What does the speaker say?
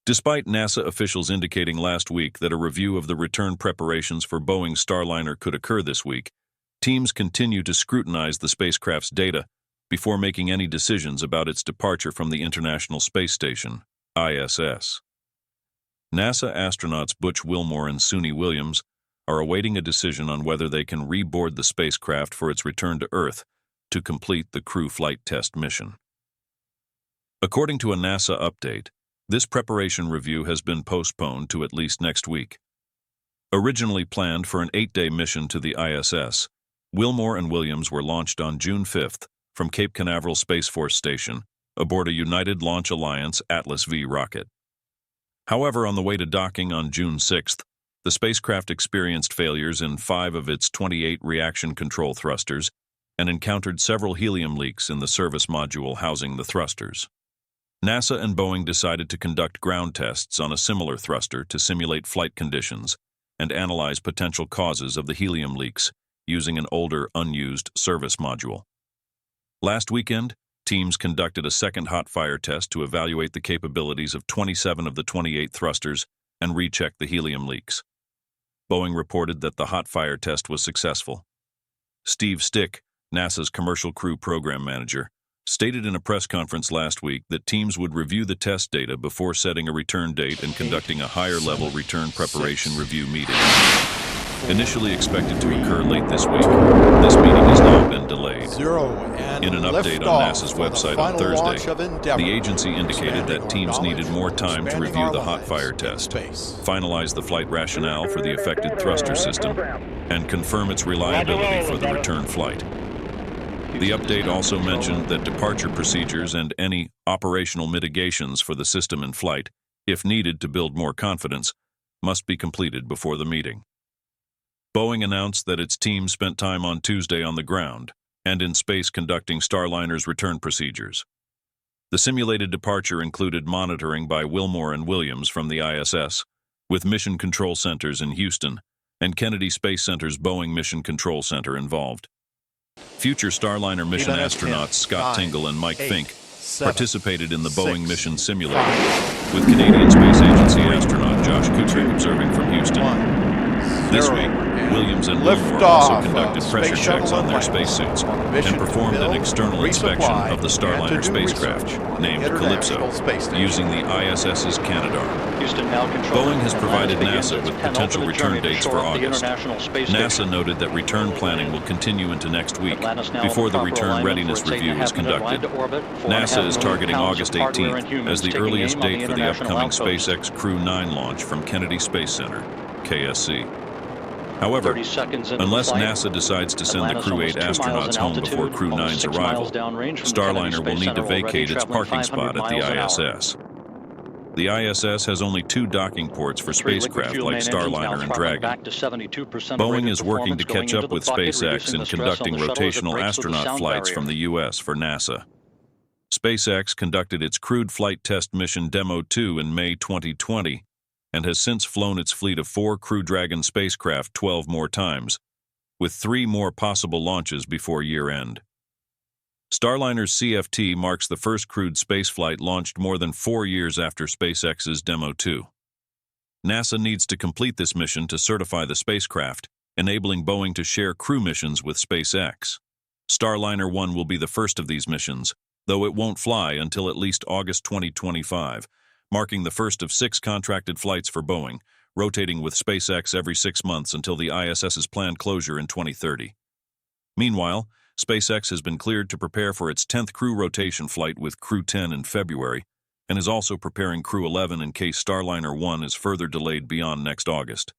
Despite NASA officials indicating last week that a review of the return preparations for Boeing Starliner could occur this week, teams continue to scrutinize the spacecraft's data before making any decisions about its departure from the International Space Station, ISS. NASA astronauts Butch Wilmore and Suni Williams are awaiting a decision on whether they can reboard the spacecraft for its return to Earth to complete the crew flight test mission. According to a NASA update, this preparation review has been postponed to at least next week. Originally planned for an 8-day mission to the ISS, Wilmore and Williams were launched on June 5th from Cape Canaveral Space Force Station aboard a United Launch Alliance Atlas V rocket. However, on the way to docking on June 6th, the spacecraft experienced failures in 5 of its 28 reaction control thrusters and encountered several helium leaks in the service module housing the thrusters. NASA and Boeing decided to conduct ground tests on a similar thruster to simulate flight conditions and analyze potential causes of the helium leaks using an older, unused service module. Last weekend, teams conducted a second hot fire test to evaluate the capabilities of 27 of the 28 thrusters and recheck the helium leaks. Boeing reported that the hot fire test was successful. Steve Stick, NASA's Commercial Crew Program Manager, stated in a press conference last week that teams would review the test data before setting a return date and conducting a higher-level return preparation review meeting. Initially expected to occur late this week, this meeting has now been delayed. In an update on NASA's website on Thursday, the agency indicated that teams needed more time to review the hot fire test, finalize the flight rationale for the affected thruster system, and confirm its reliability for the return flight. The update also mentioned that departure procedures and any operational mitigations for the system in flight, if needed to build more confidence, must be completed before the meeting. Boeing announced that its team spent time on Tuesday on the ground and in space conducting Starliner's return procedures. The simulated departure included monitoring by Wilmore and Williams from the ISS, with Mission Control Centers in Houston and Kennedy Space Center's Boeing Mission Control Center involved. Future Starliner mission astronauts Scott Tingle and Mike Fink participated in the Boeing mission simulator, with Canadian Space Agency astronaut Josh Kutrick observing from Houston. This week, Williams and Wilmore also conducted pressure checks on their spacesuits and performed an external inspection of the Starliner spacecraft, named Calypso, using the ISS's Canaveral. Boeing has provided NASA with potential return dates for August. NASA noted that return planning will continue into next week before the return readiness review is conducted. NASA is targeting August 18th as the earliest date for the upcoming SpaceX Crew 9 launch from Kennedy Space Center, KSC. However, unless NASA decides to send the Crew 8 astronauts home before Crew 9's arrival, Starliner will need to vacate its parking spot at the ISS. The ISS has only 2 docking ports for spacecraft like Starliner and Dragon. Boeing is working to catch up with SpaceX in conducting rotational astronaut flights from the U.S. for NASA. SpaceX conducted its crewed flight test mission Demo 2 in May 2020 and has since flown its fleet of 4 Crew Dragon spacecraft 12 more times, with 3 more possible launches before year-end. Starliner's CFT marks the first crewed spaceflight launched more than 4 years after SpaceX's Demo 2. NASA needs to complete this mission to certify the spacecraft, enabling Boeing to share crew missions with SpaceX. Starliner 1 will be the first of these missions, though it won't fly until at least August 2025, marking the first of 6 contracted flights for Boeing, rotating with SpaceX every 6 months until the ISS's planned closure in 2030. Meanwhile, SpaceX has been cleared to prepare for its 10th crew rotation flight with Crew 10 in February, and is also preparing Crew 11 in case Starliner 1 is further delayed beyond next August.